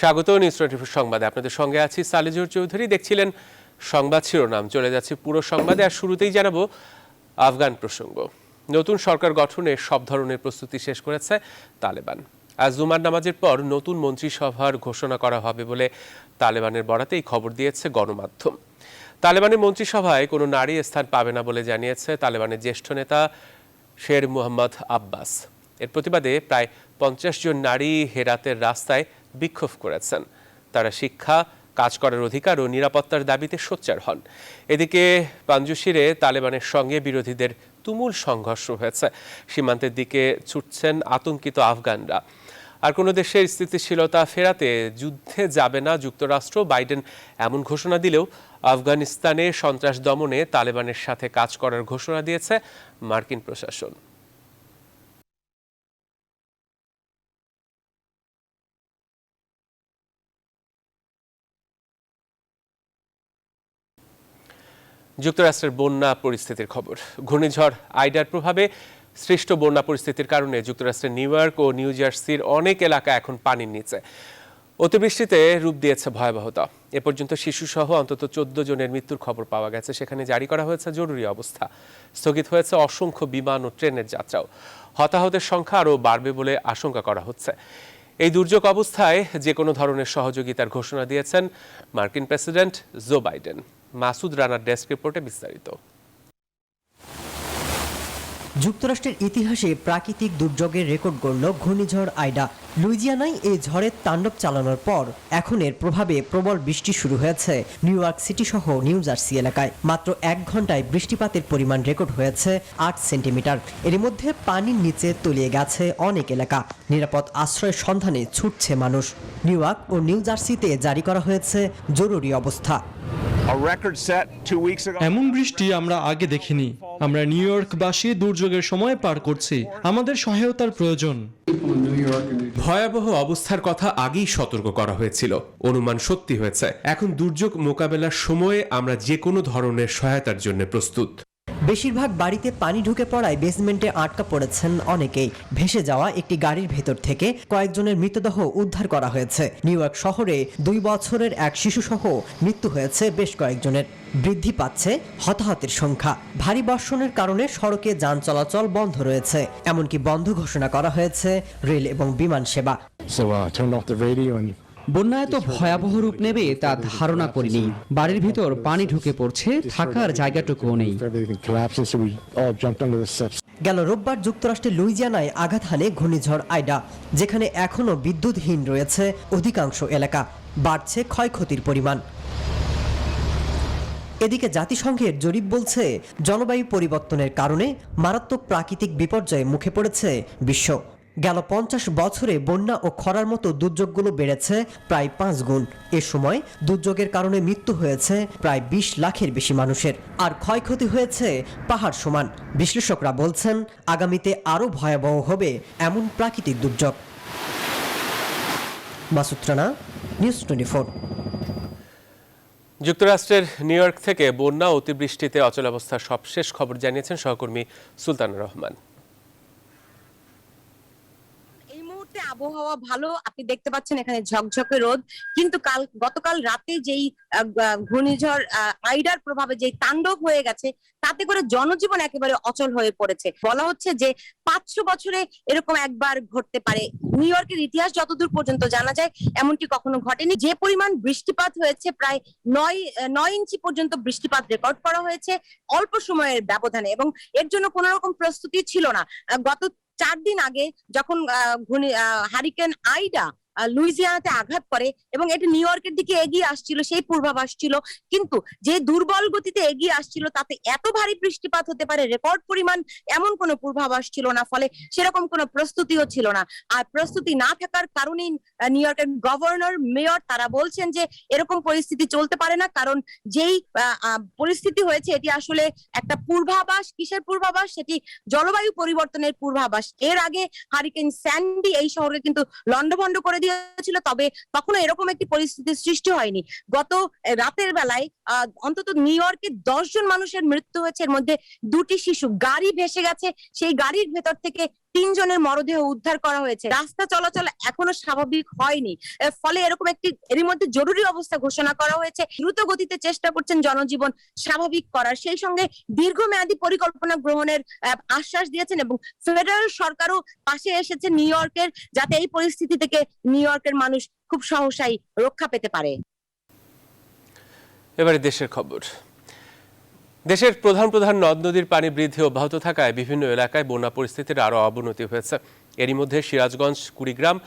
স্বাগত নিউজ 24 সংবাদে আপনাদের সঙ্গে আছি সালেজুর চৌধুরী। দেখছিলেন সংবাদ শিরোনাম, চলে যাচ্ছে পুরো সংবাদে। আর শুরুতেই জানাবো আফগান প্রসঙ্গ। নতুন সরকার গঠনে সব ধরনের প্রস্তুতি শেষ করেছে তালেবান। আজ জুমার নামাজের পর নতুন মন্ত্রিসভার ঘোষণা করা হবে বলে তালেবানের বরাতেই খবর দিয়েছে গণমাধ্যম। তালেবানের মন্ত্রিসভায় কোনো নারী স্থান পাবে না বলে জানিয়েছে তালেবানের জ্যেষ্ঠ নেতা শের মোহাম্মদ আব্বাস। এর প্রতিবাদে প্রায় 50 জন নারী হেরাতের রাস্তায় বিক্ষোভ করেছেন। তারা শিক্ষা, কাজ করার অধিকার ও নিরাপত্তার দাবিতে সোচ্চার হন। এদিকে পাঞ্জুশিরে তালেবানের সঙ্গে বিরোধীদের তুমুল সংঘর্ষ হয়েছে। সীমান্তের দিকে ছুটছেন আতঙ্কিত আফগানরা। আর কোনো দেশের স্থিতিশীলতা ফেরাতে যুদ্ধে যাবে না যুক্তরাষ্ট্র। বাইডেন এমন ঘোষণা দিলেও আফগানিস্তানে সন্ত্রাস দমনে তালেবানের সাথে কাজ করার ঘোষণা দিয়েছে মার্কিন প্রশাসন। যুক্তরাষ্ট্রের বন্যা পরিস্থিতির খবর। ঘূর্ণিঝড় আইডার প্রভাবে সৃষ্ট বন্যা পরিস্থিতির কারণে যুক্তরাষ্ট্রের নিউ ইয়র্ক ও নিউ জার্সির অনেক এলাকা এখন পানির নিচে। অতিবৃষ্টিতে রূপ দিয়েছে ভয়াবহতা। এ পর্যন্ত শিশুসহ অন্তত 14 জনের মৃত্যুর খবর পাওয়া গেছে। সেখানে জারি করা হয়েছে জরুরি অবস্থা। স্থগিত হয়েছে অসংখ্য বিমান ও ট্রেনের যাত্রাও। হতাহতের সংখ্যা আরও বাড়বে বলে আশঙ্কা করা হচ্ছে। এই দুর্যোগ অবস্থায় যে কোনো ধরনের সহযোগিতার ঘোষণা দিয়েছেন মার্কিন প্রেসিডেন্ট জো বাইডেন। মাসুদ রানার ডেস্ক রিপোর্টে বিস্তারিত। যুক্তরাষ্ট্রের ইতিহাসে প্রাকৃতিক দুর্যোগের রেকর্ড গড়ল ঘূর্ণিঝড় আইডা। লুইজিয়ানায় এই ঝড়ের তাণ্ডব চালানোর পর এখন এর প্রভাবে প্রবল বৃষ্টি শুরু হয়েছে নিউ ইয়র্ক সিটি সহ নিউ জার্সি এলাকায়। মাত্র 1 ঘন্টায় বৃষ্টিপাতের পরিমাণ রেকর্ড হয়েছে 8 সেন্টিমিটার। এর মধ্যে পানির নিচে তলিয়ে গেছে অনেক এলাকা। নিরাপদ আশ্রয়ের সন্ধানে ছুটছে মানুষ। নিউ ইয়র্ক ও নিউ জার্সিতে জারি করা হয়েছে জরুরি অবস্থা। এমন বৃষ্টি আমরা আগে দেখিনি। আমরা নিউ ইয়র্কবাসী দুর্যোগের সময় পার করছি। আমাদের সহায়তার প্রয়োজন। ভয়াবহ অবস্থার কথা আগেই সতর্ক করা হয়েছিল। অনুমান সত্যি হয়েছে। এখন দুর্যোগ মোকাবেলার সময়ে আমরা যে কোনো ধরনের সহায়তার জন্য প্রস্তুত। বেশিরভাগ বাড়িতে পানি ঢুকে পড়ায় বেসমেন্টে আটকা পড়েছেন অনেকেই। ভেসে যাওয়া একটি গাড়ির ভেতর থেকে কয়েকজনের মৃতদেহ উদ্ধার করা হয়েছে। নিউ ইয়র্ক শহরে 2 বছরের এক শিশুসহ মৃত্যু হয়েছে বেশ কয়েকজনের। বৃদ্ধি পাচ্ছে হতাহতের সংখ্যা। ভারী বর্ষণের কারণে সড়কে যান চলাচল বন্ধ রয়েছে। এমনকি বন্ধ ঘোষণা করা হয়েছে রেল এবং বিমান সেবা। বন্যা এত ভয়াবহ রূপ নেবে তা ধারণা করিনি। বাড়ির ভিতর পানি ঢুকে পড়ছে, থাকার জায়গাটুকুও নেই। গেল রোববার যুক্তরাষ্ট্রের লুইজিয়ানায় আঘাত হানে ঘূর্ণিঝড় আইডা, যেখানে এখনও বিদ্যুৎহীন রয়েছে অধিকাংশ এলাকা। বাড়ছে ক্ষয়ক্ষতির পরিমাণ। এদিকে জাতিসংঘের জরিপ বলছে জলবায়ু পরিবর্তনের কারণে মারাত্মক প্রাকৃতিক বিপর্যয়ে মুখে পড়েছে বিশ্ব। গেল 50 বছরে বন্যা ও খরার মতো দুর্যোগগুলো বেড়েছে প্রায় 5 গুণ। এ সময় দুর্যোগের কারণে মৃত্যু হয়েছে প্রায় 20 লাখের বেশি মানুষের। আর ক্ষয়ক্ষতি হয়েছে পাহাড় সমান। বিশ্লেষকরা বলছেন আগামীতে আরও ভয়াবহ হবে এমন প্রাকৃতিক দুর্যোগ। মাসুদ রানা, নিউজ 24। যুক্তরাষ্ট্রের নিউ ইয়র্ক থেকে বন্যা অতিবৃষ্টিতে অচলাবস্থার সবশেষ খবর জানিয়েছেন সহকর্মী সুলতান রহমান। আবহাওয়া ভালো, আপনি দেখতে পাচ্ছেন এখানে ঝকঝকে রোদ। কিন্তু গতকাল রাতে যেই ঘূর্ণিঝড় আইডার প্রভাবে যে তাণ্ডব হয়ে গেছে, তাতে করে জনজীবন একেবারে অচল হয়ে পড়েছে। বলা হচ্ছে যে 500 বছরে এরকম একবার ঘটতে পারে। নিউ ইয়র্কের ইতিহাস যতদূর পর্যন্ত জানা যায় এমনটি কখনো ঘটেনি। যে পরিমাণ বৃষ্টিপাত হয়েছে, প্রায় 9 ইঞ্চি পর্যন্ত বৃষ্টিপাত রেকর্ড করা হয়েছে অল্প সময়ের ব্যবধানে, এবং এর জন্য কোন রকম প্রস্তুতি ছিল না। গত 4 দিন আগে যখন হারিকেন আইডা লুইজিয়ানাতে আঘাত করে এবং এটি নিউ ইয়র্কের দিকে এগিয়ে আসছিল, সেই পূর্বাভাস ছিল। কিন্তু যে দুর্বল গতিতে এগিয়ে আসছিল তাতে এত ভারী বৃষ্টিপাত হতে পারে রেকর্ড পরিমাণ এমন কোনো পূর্বাভাস ছিল না। ফলে সেরকম কোনো প্রস্তুতিও ছিল না। আর প্রস্তুতি না থাকার কারণেই নিউ ইয়র্কের গভর্নর, মেয়র তারা বলছেন যে এরকম পরিস্থিতি চলতে পারে না। কারণ যেই পরিস্থিতি হয়েছে এটি আসলে একটা পূর্বাভাস। কিসের পূর্বাভাস? সেটি জলবায়ু পরিবর্তনের পূর্বাভাস। এর আগে হারিকেন স্যান্ডি এই শহরে কিন্তু লন্ডভন্ড করে দিয়েছিল, তবে তখনও এরকম একটি পরিস্থিতির সৃষ্টি হয়নি। গত রাতের বেলায় অন্তত নিউ ইয়র্কে 10 জন মানুষের মৃত্যু হয়েছে, এর মধ্যে 2টি শিশু। গাড়ি ভেসে গেছে, সেই গাড়ির ভেতর থেকে 3 জনের মরদেহ উদ্ধার করা হয়েছে। রাস্তা চলাচল এখনো স্বাভাবিক হয়নি, ফলে এরকম একটি এরই মধ্যে জরুরি অবস্থা ঘোষণা করা হয়েছে। দ্রুত গতিতে চেষ্টা করছেন জনজীবন স্বাভাবিক করার, সেই সঙ্গে দীর্ঘমেয়াদী পরিকল্পনা গ্রহণের আশ্বাস দিয়েছেন এবং ফেডারেল সরকারও পাশে এসেছে নিউ ইয়র্কের, যাতে এই পরিস্থিতি থেকে নিউ ইয়র্কের মানুষ খুব সহসাই রক্ষা পেতে পারে। এবারে দেশের খবর। দেশের প্রধান প্রধান নদ নদীর পানি বৃদ্ধি অব্যাহত থাকায় বিভিন্ন এলাকায় বন্যা পরিস্থিতির আরও অবনতি হয়েছে। এরই মধ্যে সিরাজগঞ্জ, কুড়িগ্রাম,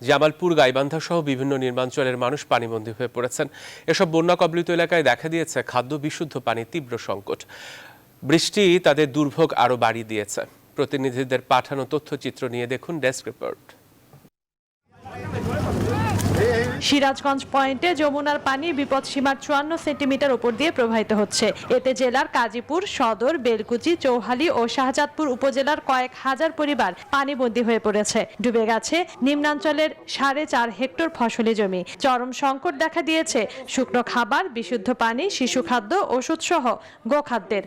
জামালপুর, গাইবান্ধা সহ বিভিন্ন নির্মাঞ্চলের মানুষ পানিবন্দী হয়ে পড়েছেন। এসব বন্যা কবলিত এলাকায় দেখা দিয়েছে খাদ্য বিশুদ্ধ পানির তীব্র সংকট। বৃষ্টি তাদের দুর্ভোগ আরও বাড়িয়ে দিয়েছে। প্রতিনিধিদের পাঠানো তথ্যচিত্র নিয়ে দেখুন ডেস্ক রিপোর্ট। সিরাজগঞ্জ পয়েন্টে যমুনার পানি বিপদসীমার 54 সেন্টিমিটার উপর দিয়ে প্রবাহিত হচ্ছে। এতে জেলার কাজীপুর, সদর, বেলকুচি, চৌহালি ও শাহজাদপুর উপজেলার কয়েক হাজার পরিবার পানিবন্দী হয়ে পড়েছে। ডুবে গেছে নিম্নাঞ্চলের 4.5 হেক্টর ফসলি জমি। চরম সংকট দেখা দিয়েছে শুকনো খাবার, বিশুদ্ধ পানি, শিশু খাদ্য, ওষুধ সহ গোখাদ্যের।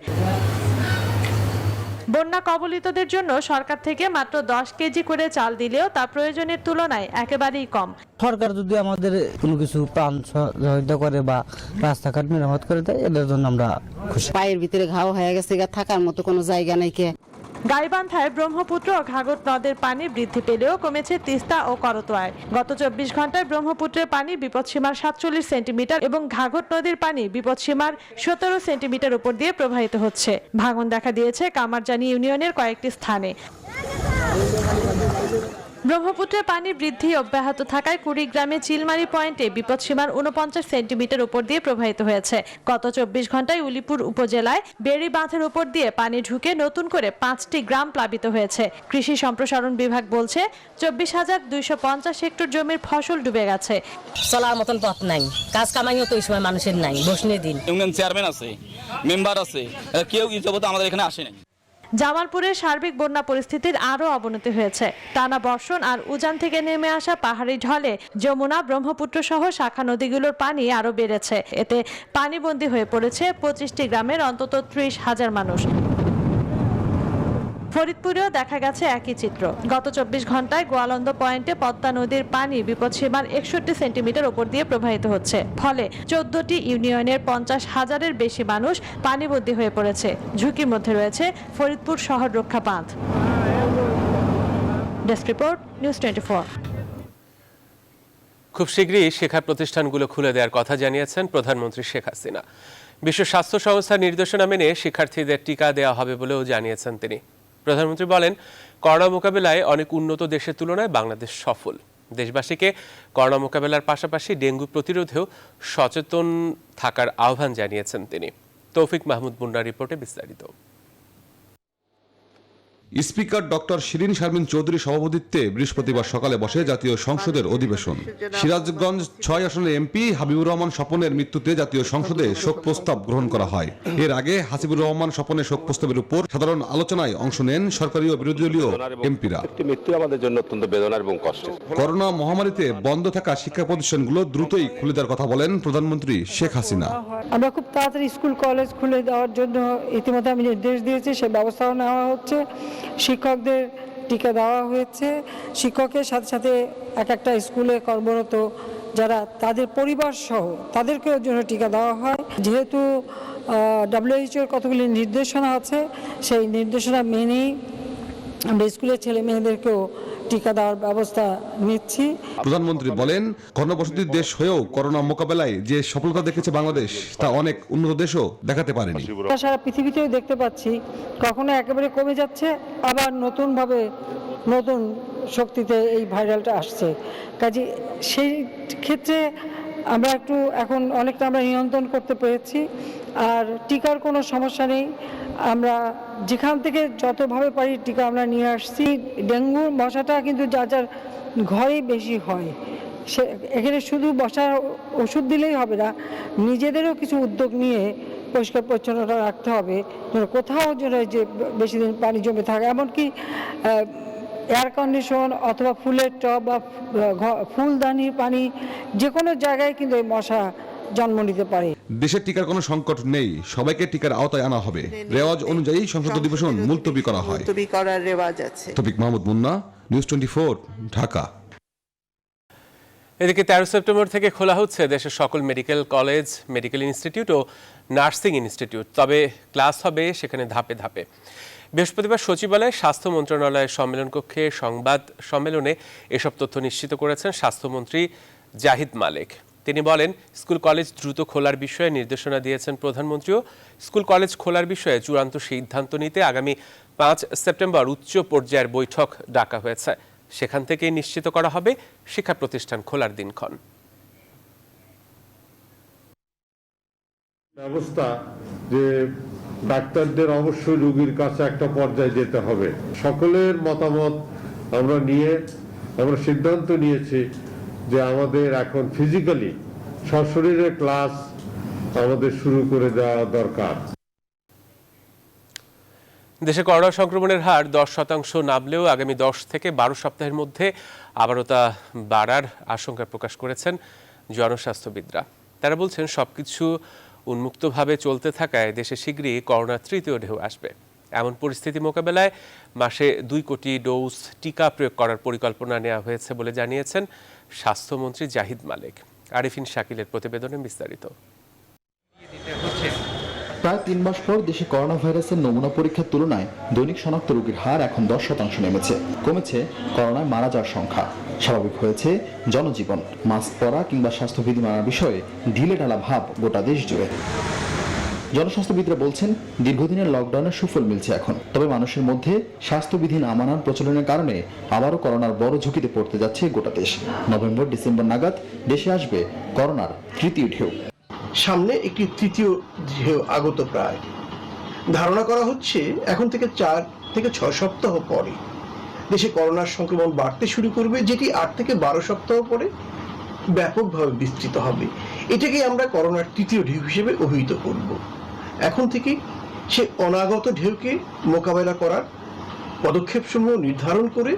বন্যা কবলিতদের জন্য সরকার থেকে মাত্র 10 কেজি করে চাল দিলেও তা প্রয়োজনের তুলনায় একেবারেই কম। সরকার যদি আমাদের কোনো কিছু প্রাণ সহায়তা করে বা রাস্তাঘাট মেরামত করে দেয়, এদের জন্য আমরা খুশি। পায়ের ভিতরে ঘাও হয়ে গেছে, থাকার মতো কোনো জায়গা নাই। গাইবান্ধায় ব্রহ্মপুত্র ও ঘাঘট নদের পানি বৃদ্ধি পেলেও কমেছে তিস্তা ও করতোয়ায়। গত 24 ঘন্টায় ব্রহ্মপুত্রের পানি বিপদসীমার 47 সেন্টিমিটার এবং ঘাঘট নদীর পানি বিপদসীমার 17 সেন্টিমিটার উপর দিয়ে প্রবাহিত হচ্ছে। ভাঙন দেখা দিয়েছে কামারজানি ইউনিয়নের কয়েকটি স্থানে। ব্রহ্মপুত্রের পানি বৃদ্ধি অব্যাহত থাকায় কুড়িগ্রামে চিলমারি পয়েন্টে বিপদসীমার 49 সেন্টিমিটার উপর দিয়ে প্রবাহিত হয়েছে। গত 24 ঘন্টায় উলিপুর উপজেলায় বেড়ি বাঁধের উপর দিয়ে পানি ঢুকে নতুন করে 5টি গ্রাম প্লাবিত হয়েছে। কৃষি সম্প্রসারণ বিভাগ বলছে 24,250 হেক্টর জমির ফসল ডুবে গেছে। চলার মতন পথ নাই, কাজ কামাইও তো এই সময় মানুষের নাই, বসনে দিন। ইউনিয়ন চেয়ারম্যান আছে, মেম্বার আছে, কেউ ইজবত আমাদের এখানে আসে নাই। জামালপুরের সার্বিক বন্যা পরিস্থিতির আরও অবনতি হয়েছে। টানা বর্ষণ আর উজান থেকে নেমে আসা পাহাড়ি ঢলে যমুনা, ব্রহ্মপুত্র সহ শাখা নদীগুলোর পানি আরও বেড়েছে। এতে পানিবন্দী হয়ে পড়েছে 25টি গ্রামের অন্তত 30,000 মানুষ। ফরিদপুরেও দেখা গেছে একই চিত্র। গত 24 ঘন্টায় গোয়ালন্দ পয়েন্টে পদ্মা নদীর পানি বিপদসীমার 61 সেন্টিমিটার উপর দিয়ে প্রবাহিত হচ্ছে। ফলে 14টি ইউনিয়নের 50,000-এর বেশি মানুষ পানিবন্দী হয়ে পড়েছে। ঝুঁকির মধ্যে রয়েছে ফরিদপুর শহর রক্ষা বাঁধ। Desk report, news 24। খুব শীঘ্রই শিক্ষা প্রতিষ্ঠানগুলো খুলে দেওয়ার কথা জানিয়েছেন প্রধানমন্ত্রী শেখ হাসিনা। বিশ্ব স্বাস্থ্য সংস্থার নির্দেশনা মেনে শিক্ষার্থীদের টিকা দেওয়া হবে বলেও জানিয়েছেন তিনি। প্রধানমন্ত্রী বলেন, করোনা মোকাবেলায় অনেক উন্নত দেশের তুলনায় বাংলাদেশ সফল। দেশবাসীকে করোনা মোকাবেলার পাশাপাশি ডেঙ্গু প্রতিরোধেও সচেতন থাকার আহ্বান জানিয়েছেন তিনি। তৌফিক মাহমুদ মুন্নার রিপোর্টে বিস্তারিত। স্পিকার ডক্টর শিরিন শারমিন চৌধুরী সভাপতিত্বে বৃহস্পতিবার সকালে বসে জাতীয় সংসদের অধিবেশন। সিরাজগঞ্জ 6 আসনের এমপি হাবিবুর রহমান স্বপনের মৃত্যুতে জাতীয় সংসদে শোক প্রস্তাব গ্রহণ করা হয়। এর আগে হাসিবুর রহমান স্বপনের শোক প্রস্তাবের উপর সাধারণ আলোচনায় অংশ নেন সরকারি ও বিরোধী দলীয় এমপিরা। মৃত্যু আমাদের জন্য অত্যন্ত বেদনার এবং কষ্টের। করোনা মহামারীতে বন্ধ থাকা শিক্ষা প্রতিষ্ঠানগুলো দ্রুতই খুলে দেওয়ার কথা বলেন প্রধানমন্ত্রী শেখ হাসিনা। আমরা খুব তাড়াতাড়ি স্কুল কলেজ খুলে দেওয়ার জন্য ইতিমধ্যে আমি নির্দেশ দিয়েছি, সে ব্যবস্থাও নেওয়া হচ্ছে। শিক্ষকদের টিকা দেওয়া হয়েছে। শিক্ষকের সাথে সাথে একটা স্কুলে কর্মরত যারা তাদের পরিবার সহ তাদেরকেও জন্য টিকা দেওয়া হয়। যেহেতু WHO-র কতগুলি নির্দেশনা আছে, সেই নির্দেশনা মেনেই আমরা স্কুলের ছেলে মেয়েদেরকেও টিকা দেওয়ার ব্যবস্থা নিচ্ছি। প্রধানমন্ত্রী বলেন, ঘনবসতির দেশ হয়েও করোনা মোকাবেলায় যে সফলতা দেখেছে বাংলাদেশ, তা অনেক উন্নত দেশও দেখাতে পারেনি। সারা পৃথিবীতেও দেখতে পাচ্ছি কখনো একেবারে কমে যাচ্ছে, আবার নতুনভাবে নতুন শক্তিতে এই ভাইরালটা আসছে। কাজে সেই ক্ষেত্রে আমরা একটু এখন অনেকটা আমরা নিয়ন্ত্রণ করতে পেরেছি। আর টিকার কোনো সমস্যা নেই, আমরা যেখান থেকে যতভাবে পারি টিকা আমরা নিয়ে আসছি। ডেঙ্গু মশাটা কিন্তু যার যার ঘরেই বেশি হয়, সে এখানে শুধু মশার ওষুধ দিলেই হবে না, নিজেদেরও কিছু উদ্যোগ নিয়ে পরিষ্কার পরিচ্ছন্নতা রাখতে হবে, কোথাও যেন যে বেশি দিন পানি জমে থাকে। এমনকি এয়ার কন্ডিশন অথবা ফুলের টব বা ফুলদানির পানি যে কোনো জায়গায় কিন্তু এই মশা জন্ম নিতে পারে। দেশের টিকার কোনো সংকট নেই, সবাইকে টিকার আওতায় আনা হবে। রেওয়াজ অনুযায়ী সংসদ অধিবেশন মুলতবি করা হয়। তৌফিক মাহমুদ মুন্না, নিউজ 24, ঢাকা। এদিকে 13 সেপ্টেম্বর থেকে খোলা হচ্ছে দেশের সকল মেডিকেল কলেজ, মেডিকেল ইনস্টিটিউট ও নার্সিং ইনস্টিটিউট। তবে ক্লাস হবে সেখানে ধাপে ধাপে। বৃহস্পতিবার সচিবালয়ে স্বাস্থ্য মন্ত্রণালয়ের সম্মেলন কক্ষে সংবাদ সম্মেলনে এসব তথ্য নিশ্চিত করেছেন স্বাস্থ্যমন্ত্রী জাহিদ মালেক। তিনি বলেন, স্কুল কলেজ দ্রুত খোলার বিষয়ে নির্দেশনা দিয়েছেন প্রধানমন্ত্রীও। স্কুল কলেজ খোলার বিষয়ে চূড়ান্ত সিদ্ধান্ত নিতে আগামী 5 সেপ্টেম্বর উচ্চ পর্যায়ের বৈঠক ডাকা হয়েছে। সেখান থেকেই নিশ্চিত করা হবে শিক্ষা প্রতিষ্ঠান খোলার দিনক্ষণ। ব্যবস্থা যে ডাক্তারদের অবশ্যই রোগীর কাছে একটা পর্যায়ে যেতে হবে, সকলের মতামত আমরা নিয়ে আমরা সিদ্ধান্ত নিয়েছি যে আমাদের এখন ফিজিক্যালি সশরীরে ক্লাস আমাদের শুরু করে দেওয়া দরকার। দেশে করোনা সংক্রমণের হার 10% নামলেও আগামী 10 থেকে 12 সপ্তাহের মধ্যে আবারও তা বাড়ার আশঙ্কা প্রকাশ করেছেন জনস্বাস্থ্যবিদরা। তারা বলছেন, সবকিছু উন্মুক্তভাবে চলতে থাকায় দেশে শীঘ্রই করোনার তৃতীয় ঢেউ আসবে। এমন পরিস্থিতি মোকাবেলায় মাসে 2 কোটি ডোজ টিকা প্রয়োগ করার পরিকল্পনা নেওয়া হয়েছে বলে জানিয়েছেন স্বাস্থ্যমন্ত্রী জাহিদ মালেক। আরিফিন শাকিলের প্রতিবেদনে বিস্তারিত। প্রায় 3 মাস পর দেশে করোনা ভাইরাসের নমুনা পরীক্ষার তুলনায় দৈনিক শনাক্ত রোগীর হার এখন 10% নেমেছে। কমেছে করোনায় মারা যাওয়ার সংখ্যা। স্বাভাবিক হয়েছে জনজীবন। মাস্ক পরা কিংবা স্বাস্থ্যবিধি মানার বিষয়ে ঢিলে ঢালা ভাব গোটা দেশ জুড়ে। জনস্বাস্থ্যবিদরা বলছেন, দীর্ঘদিনের লকডাউনের সুফল মিলছে এখন। তবে মানুষের মধ্যে স্বাস্থ্যবিধি না মানার প্রচলনের কারণে আবারও করোনার বড় ঝুঁকিতে পড়তে যাচ্ছে গোটা দেশ। নভেম্বর ডিসেম্বর নাগাদ দেশে আসবে করোনার তৃতীয় ঢেউ। সামনে একটি তৃতীয় ঢেউ আগত প্রায়। ধারণা করা হচ্ছে এখন থেকে 4 থেকে 6 সপ্তাহ পরে দেশে করোনার সংক্রমণ বাড়তে শুরু করবে, যেটি 8 থেকে 12 সপ্তাহ পরে ব্যাপকভাবে বিস্তৃত হবে। এটাকে আমরা করোনার তৃতীয় ঢেউ হিসেবে অভিহিত করব। এখন থেকে সে অনাগত ঢেউকে মোকাবেলা করার পদক্ষেপসমূহ নির্ধারণ করে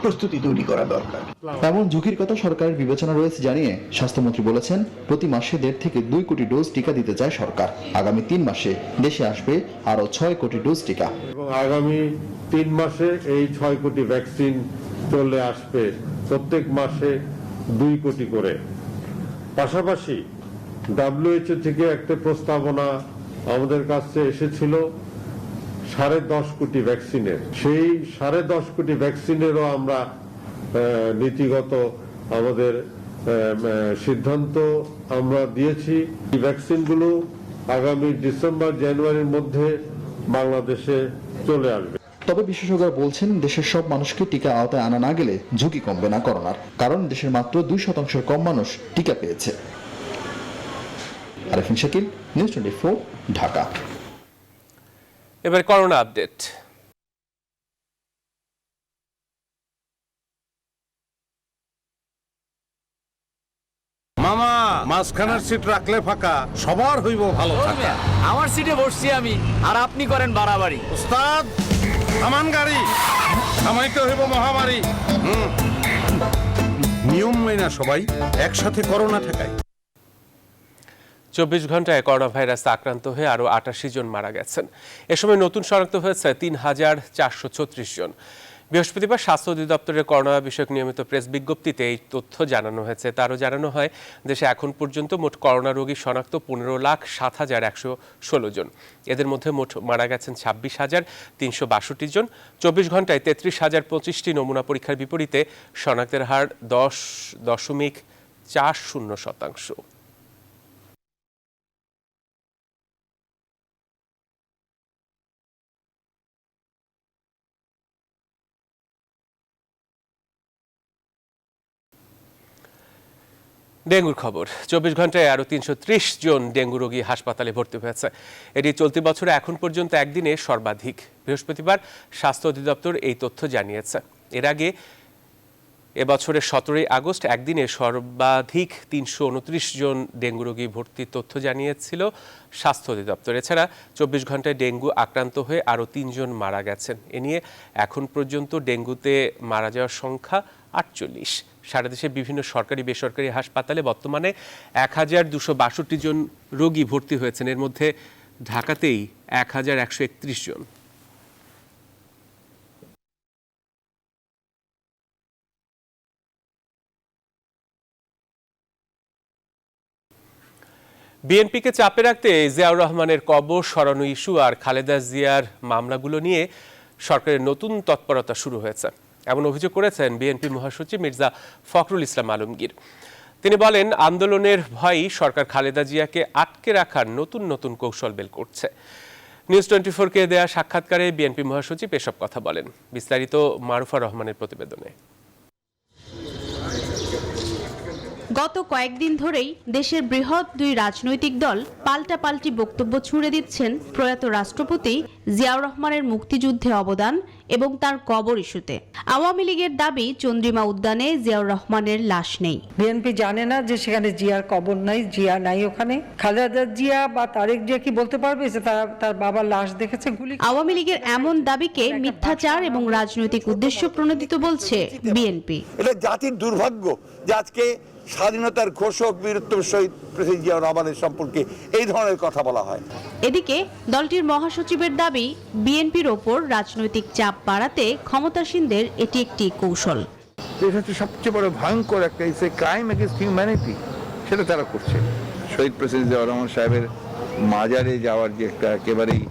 প্রস্তুতি তৈরি করা দরকার। এমন ঝুঁকির কথা সরকারের বিবেচনা রয়েছে জানিয়ে স্বাস্থ্যমন্ত্রী বলেছেন, প্রতি মাসে 1.5 থেকে 2 কোটি ডোজ টিকা দিতে চায় সরকার। আগামী 3 মাসে দেশে আসবে আরো 6 কোটি ডোজ টিকা এবং আগামী 3 মাসে এই 6 কোটি ভ্যাকসিন চলে আসবে, প্রত্যেক মাসে 2 কোটি করে। পাশাপাশি WHO থেকে একটা প্রস্তাবনা আমাদের কাছে এসেছিল 10.5 কোটি ভ্যাকসিনের। সেই 10.5 কোটি ভ্যাকসিনেরও আমরা নীতিগত আমাদের সিদ্ধান্ত আমরা দিয়েছি। এই ভ্যাকসিনগুলো আগামী ডিসেম্বর জানুয়ারির মধ্যে বাংলাদেশে চলে আসবে। তবে বিশেষজ্ঞরা বলছেন, দেশের সব মানুষকে টিকা আওতায় আনা না গেলে ঝুঁকি কমবে না করোনার, কারণ দেশের মাত্র 2% কম মানুষ টিকা পেয়েছে। আরিফিন শাকিল, নিউজ 24, ঢাকা। এবার করোনা আপডেট। মামা, মাঝখানের সিট রাখলে ফাঁকা, সবার হইব ভালো থাকা। আমার সিটে বসছি আমি, আর আপনি করেন বাড়াবাড়ি। উস্তাদ, আমান গাড়ি, থামাইতে হইব মহামারী। নিয়ম মেনা সবাই একসাথে করোনা ঠেকায়। 24 ঘন্টায় করোনা ভাইরাসে আক্রান্ত হয়ে আরও 88 জন মারা গেছেন। এ সময় নতুন শনাক্ত হয়েছে 3436 জন। বৃহস্পতিবার স্বাস্থ্য অধিদপ্তরের করোনা বিষয়ক নিয়মিত প্রেস বিজ্ঞপ্তিতে এই তথ্য জানানো হয়েছে। তারও জানানো হয়, দেশে এখন পর্যন্ত মোট করোনা রোগী শনাক্ত 15,07,116 জন। এদের মধ্যে মোট মারা গেছেন 26,362 জন। 24 ঘন্টায় 33,025টি নমুনা পরীক্ষার বিপরীতে শনাক্তের হার 10.40%। ডেঙ্গুর খবর। 24 ঘন্টায় আরও 330 জন ডেঙ্গু রোগী হাসপাতালে ভর্তি হয়েছে। এটি চলতি বছরে এখন পর্যন্ত একদিনে সর্বাধিক। বৃহস্পতিবার স্বাস্থ্য অধিদপ্তর এই তথ্য জানিয়েছে। এর আগে এবছরের 17 আগস্ট একদিনে সর্বাধিক 329 জন ডেঙ্গু রোগী ভর্তির তথ্য জানিয়েছিল স্বাস্থ্য অধিদপ্তর। এছাড়া 24 ঘন্টায় ডেঙ্গু আক্রান্ত হয়ে আরও 3 জন মারা গেছেন। এ নিয়ে এখন পর্যন্ত ডেঙ্গুতে মারা যাওয়ার সংখ্যা 48। সারা দেশে বিভিন্ন সরকারি বেসরকারি হাসপাতালে বর্তমানে 1262 জন রোগী ভর্তি হয়েছেন। এর মধ্যে ঢাকাতেই 1131 জন। বিএনপিকে চাপে রাখতে জিয়াউর রহমানের কবর সরানো ইস্যু আর খালেদা জিয়ার মামলাগুলো নিয়ে সরকারের নতুন তৎপরতা শুরু হয়েছে, এমন অভিযোগ করেছেন বিএনপি মহাসচিব মির্জা ফখরুল ইসলাম আলমগীর। তিনি বলেন, আন্দোলনের ভয়ই সরকার খালেদা জিয়াকে আটকে রাখার নতুন নতুন কৌশল বের করছে। নিউজ 24-কে দেয়া সাক্ষাৎকারে বিএনপি মহাসচিব এসব কথা বলেন। বিস্তারিত মারুফা রহমানের প্রতিবেদনে। গত কয়েকদিন ধরেই দেশের বৃহৎ দুই রাজনৈতিক দল পাল্টাপাল্টি বক্তব্য ছুড়ে দিচ্ছেন প্রয়াত রাষ্ট্রপতি জিয়াউর রহমানের মুক্তিযুদ্ধে অবদান এবং তার কবর ইস্যুতে। আওয়ামী লীগের দাবি, চন্দ্রিমা উদ্যানে জিয়াউর রহমানের লাশ নেই। বিএনপি জানে না যে সেখানে জিয়ার কবর নাই, জিয়া নাই ওখানে। খালেদা জিয়া বা তারেক জিয়া কি বলতে পারবে যে তার বাবার লাশ দেখেছে? গুলি। আওয়ামী লীগের এমন দাবিকে মিথ্যাচার এবং রাজনৈতিক উদ্দেশ্য প্রণোদিত বলছে বিএনপি। এটা জাতির দুর্ভাগ্য যে আজকে স্বাধীনতার ঘোষক বীরত্বের শহীদ প্রেসিডেন্ট জিয়াউর রহমানের সম্পর্কে এই ধরনের কথা বলা হয়। এদিকে দলটির মহাসচিবের দাবি, বিএনপির ওপর রাজনৈতিক চাপ বাড়াতে ক্ষমতাসীনদের এটি একটি কৌশল। এটা হচ্ছে সবচেয়ে বড় ভয়ঙ্কর একটা ক্রাইম এগেইনস্ট হিউম্যানিটি, সেটা তারা করছে। শহীদ প্রেসিডেন্ট জিয়াউর রহমান সাহেবের মাজারে যাওয়ার যে একটা একেবারেই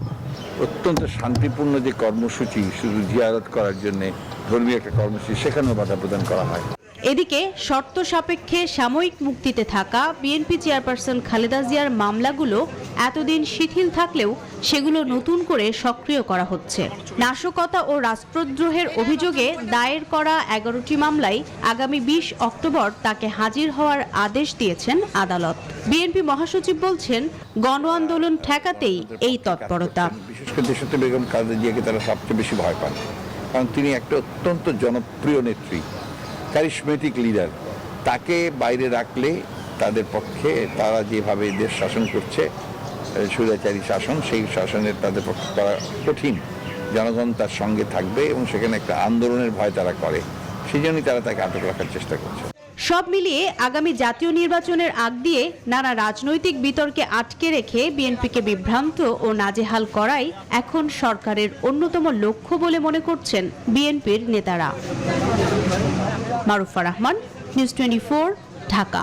অত্যন্ত শান্তিপূর্ণ যে কর্মসূচি, শুধু জিয়ারত করার জন্য ধর্মীয় একটা কর্মসূচি, সেখানেও বাধা প্রদান করা হয়। এদিকে শর্ত সাপেক্ষে সাময়িক মুক্তিতে থাকা বিএনপি চেয়ারপারসন খালেদা জিয়ার মামলাগুলো এতদিন শিথিল থাকলেও সেগুলো নতুন করে সক্রিয় করা হচ্ছে। নাশকতা ও রাষ্ট্রদ্রোহের অভিযোগে দায়ের করা 11টি মামলায় আগামী 20 অক্টোবর তাকে হাজির হওয়ার আদেশ দিয়েছেন আদালত। বিএনপি মহাসচিব বলছেন, গণ আন্দোলন ঠেকাতেই এই তৎপরতা। বিশেষ করে দেশনেত্রী বেগম খালেদা জিয়াকে তারা সবচেয়ে বেশি ভয় পান, কারণ তিনি একটা অত্যন্ত জনপ্রিয় নেত্রী, ক্যারিশমেটিক লিডার। তাকে বাইরে রাখলে তাদের পক্ষে, তারা যেভাবে দেশ শাসন করছে, স্বৈরাচারী শাসন, সেই শাসনের তাদের পক্ষে করা কঠিন। জনগণ তার সঙ্গে থাকবে এবং সেখানে একটা আন্দোলনের ভয় তারা করে, সেই জন্যই তারা তাকে আটক রাখার চেষ্টা করছে। সব মিলিয়ে আগামী জাতীয় নির্বাচনের আগ দিয়ে নানা রাজনৈতিক বিতর্কে আটকে রেখে বিএনপিকে বিভ্রান্ত ও নাজেহাল করাই এখন সরকারের অন্যতম লক্ষ্য বলে মনে করছেন বিএনপির নেতারা। মারুফা রহমান, নিউজ 24, ঢাকা।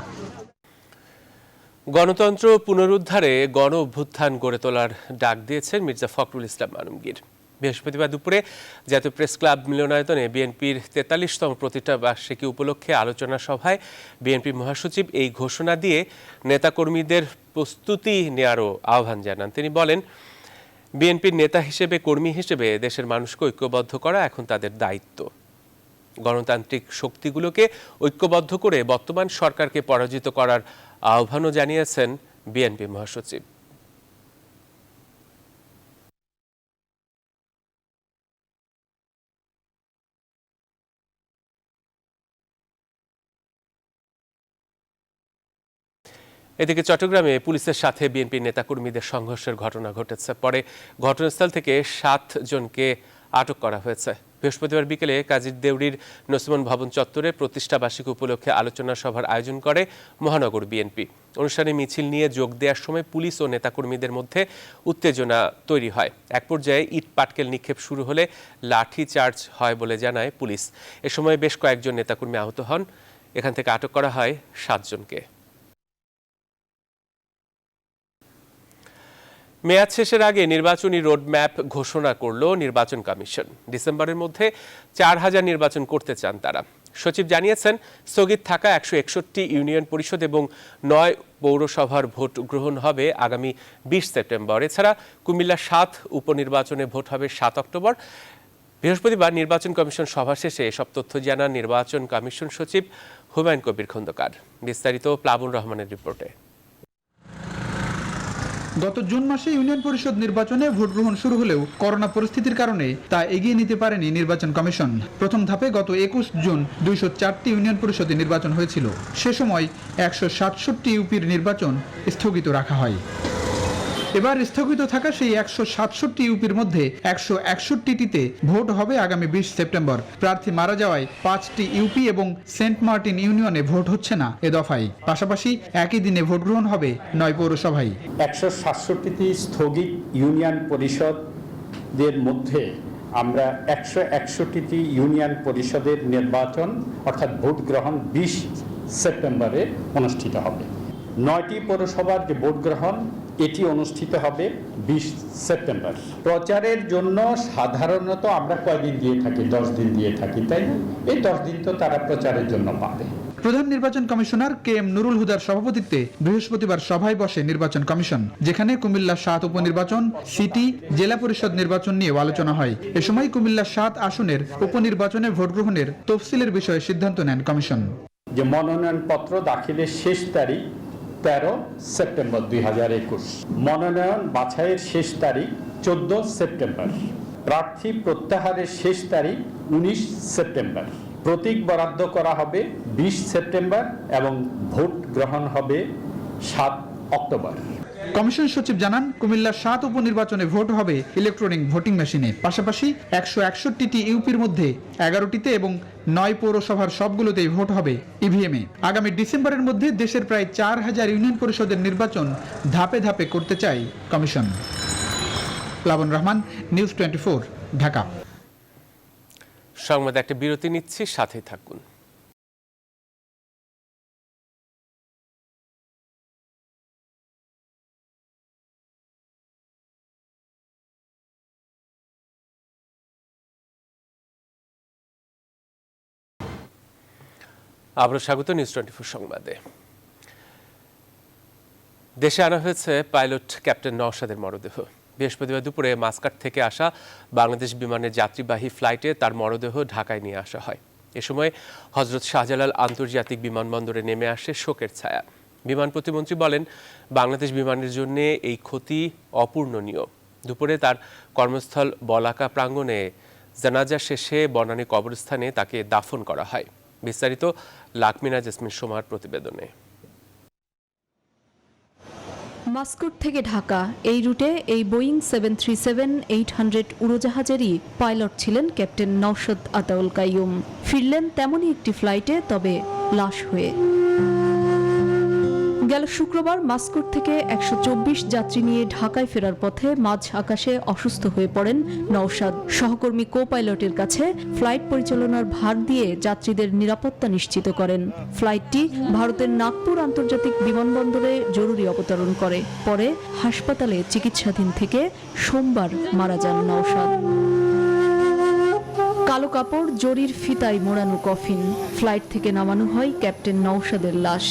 গণতন্ত্র পুনরুদ্ধারে গণ অভ্যুত্থান গড়ে তোলার ডাক দিয়েছেন মির্জা ফখরুল ইসলাম আলমগীর। বৃহস্পতিবার দুপুরে জাতীয় প্রেস ক্লাব মিলনায়তনে বিএনপির 43তম প্রতিষ্ঠা বার্ষিকী উপলক্ষে আলোচনা সভায় বিএনপি মহাসচিব এই ঘোষণা দিয়ে নেতাকর্মীদের প্রস্তুতি নেওয়ারও আহ্বান জানান। তিনি বলেন, বিএনপির নেতা হিসেবে, কর্মী হিসেবে দেশের মানুষকে ঐক্যবদ্ধ করা এখন তাদের দায়িত্ব। গণতান্ত্রিক শক্তিগুলোকে ঐক্যবদ্ধ করে বর্তমান সরকারকে পরাজিত করার আহ্বানও জানিয়েছেন বিএনপি মহাসচিব। এদিকে চট্টগ্রামে পুলিশের সাথে বিএনপি নেতাকর্মীদের সংঘর্ষের ঘটনা ঘটেছে। পরে ঘটনাস্থল থেকে 7 জনকে আটক করা হয়েছে। বৃহস্পতিবার বিকেলে কাজীর দেউড়ির নসিমন ভবন চত্বরে প্রতিষ্ঠা বার্ষিকী উপলক্ষে আলোচনা সভার আয়োজন করে মহানগর বিএনপি। অনুষ্ঠানে মিছিল নিয়ে যোগ দেওয়ার সময় পুলিশ ও নেতাকর্মীদের মধ্যে উত্তেজনা তৈরি হয়। এক পর্যায়ে ইট পাটকেল নিক্ষেপ শুরু হলে লাঠি চার্জ হয় বলে জানায় পুলিশ। এ সময় বেশ কয়েকজন নেতাকর্মী আহত হন। এখান থেকে আটক করা হয় 7 জনকে। মেয়াদ শেষের আগে নির্বাচনী রোডম্যাপ ঘোষণা করল নির্বাচন কমিশন। ডিসেম্বরের মধ্যে 4000 নির্বাচন করতে চান তারা। সচিব জানিয়েছেন, স্থগিত থাকা 161 ইউনিয়ন পরিষদ এবং 9 পৌরসভার ভোট গ্রহণ হবে আগামী 20 সেপ্টেম্বর। এছাড়া কুমিল্লা 7 উপনির্বাচনে ভোট হবে 7 অক্টোবর। বৃহস্পতিবার নির্বাচন কমিশন সভা শেষে এসব তথ্য জানান নির্বাচন কমিশন সচিব হুমায়ুন কবির খন্দকার। বিস্তারিত প্লাবন রহমানের রিপোর্টে। গত জুন মাসে ইউনিয়ন পরিষদ নির্বাচনে ভোট গ্রহণ শুরু হলেও করোনা পরিস্থিতির কারণে তা এগিয়ে নিতে পারেনি নির্বাচন কমিশন। প্রথম ধাপে গত 21 জুন 204টি ইউনিয়ন পরিষদে নির্বাচন হয়েছিল। সে সময় 167 ইউপির নির্বাচন স্থগিত রাখা হয়। এবার স্থগিত থাকা সেই 167 ইউপির মধ্যে 161টিতে ভোট হবে আগামী 20 সেপ্টেম্বর। প্রার্থী মারা যাওয়ায় 5টি ইউপি এবং সেন্ট মার্টিন ইউনিয়নে ভোট হচ্ছে না এ দফায়। পাশাপাশি একই দিনে ভোট গ্রহণ হবে 9 পৌরসভায়। 167টি স্থগিত ইউনিয়ন পরিষদের মধ্যে আমরা 161টি ইউনিয়ন পরিষদের নির্বাচন অর্থাৎ ভোট গ্রহণ 20 সেপ্টেম্বরে অনুষ্ঠিত হবে। 9টি পৌরসভার যে ভোট গ্রহণ এটি অনুষ্ঠিত হবে 20 সেপ্টেম্বর। প্রচারের জন্য সাধারণত আমরা কয়দিন দিয়ে থাকি? 10 দিন দিয়ে থাকি, তাই না? এই 10 দিন তো তারা প্রচারের জন্য পাবে। প্রধান নির্বাচন কমিশনার KM নুরুল হুদার সভাপতিত্বে বৃহস্পতিবার সভায় বসে নির্বাচন কমিশন, যেখানে কুমিল্লা 7 উপনির্বাচন, সিটি, জেলা পরিষদ নির্বাচন নিয়ে আলোচনা হয়। এ সময় কুমিল্লা 7 আসনের উপনির্বাচনে ভোট গ্রহণের তফসিলের বিষয়ে সিদ্ধান্ত নেন কমিশন। যে মনোনয়নপত্র দাখিলের শেষ তারিখ 13 সেপ্টেম্বর 2021, মনোনয়ন বাছাইয়ের শেষ তারিখ 14 সেপ্টেম্বর, প্রার্থী প্রত্যাহারের শেষ তারিখ 19 সেপ্টেম্বর, প্রতীক বরাদ্দ করা হবে 20 সেপ্টেম্বর এবং ভোট গ্রহণ হবে 7 অক্টোবর। কমিশন সচিব জানান, কুমিল্লা 7 উপনির্বাচনে ভোট হবে ইলেকট্রনিক ভোটিং মেশিনে। পাশাপাশি 161টি ইউপির মধ্যে 11টিতে এবং 9 পৌরসভার সবগুলোতেই ভোট হবে ইভিএমে। আগামী ডিসেম্বরের মধ্যে দেশের প্রায় 4000 ইউনিয়ন পরিষদের নির্বাচন ধাপে ধাপে করতে চায় কমিশন। প্লাবন রহমান, নিউজ 24, ঢাকা। সংবাদে একটা বিরতি নিচ্ছি, সাথে থাকুন। আবারও স্বাগত নিউজ 24 সংবাদে। দেশে আনা হয়েছে পাইলট ক্যাপ্টেন নওশাদের মরদেহ। বৃহস্পতিবার দুপুরে মাস্কাট থেকে আসা বাংলাদেশ বিমানের যাত্রীবাহী ফ্লাইটে তার মরদেহ ঢাকায় নিয়ে আসা হয়। এ সময় হজরত শাহজালাল আন্তর্জাতিক বিমানবন্দরে নেমে আসে শোকের ছায়া। বিমান প্রতিমন্ত্রী বলেন, বাংলাদেশ বিমানের জন্য এই ক্ষতি অপূর্ণনীয়। দুপুরে তার কর্মস্থল বলাকা প্রাঙ্গণে জানাজা শেষে বনানী কবরস্থানে তাকে দাফন করা হয়। বিস্তারিত লাকমিনা জেসমিন সোমার প্রতিবেদনে। মাস্কট থেকে ঢাকা এই রুটে এই বোয়িং 737-800 উড়োজাহাজেরই পাইলট ছিলেন ক্যাপ্টেন নওশাদ আতাউল কাইয়ুম। ফিরলেন তেমনই একটি ফ্লাইটে, তবে লাশ হয়ে। গেল শুক্রবার মাস্কট থেকে 124 যাত্রী নিয়ে ঢাকায় ফেরার পথে মাঝ আকাশে অসুস্থ হয়ে পড়েন নওশাদ। সহকর্মী কো পাইলটের কাছে ফ্লাইট পরিচালনার ভার দিয়ে যাত্রীদের নিরাপত্তা নিশ্চিত করেন। ফ্লাইটটি ভারতের নাগপুর আন্তর্জাতিক বিমানবন্দরে জরুরি অবতরণ করে। পরে হাসপাতালে চিকিৎসাধীন থেকে সোমবার মারা যান নওশাদ। কালো কাপড়, জরির ফিতায় মোড়ানো কফিন, ফ্লাইট থেকে নামানো হয় ক্যাপ্টেন নওশাদের লাশ।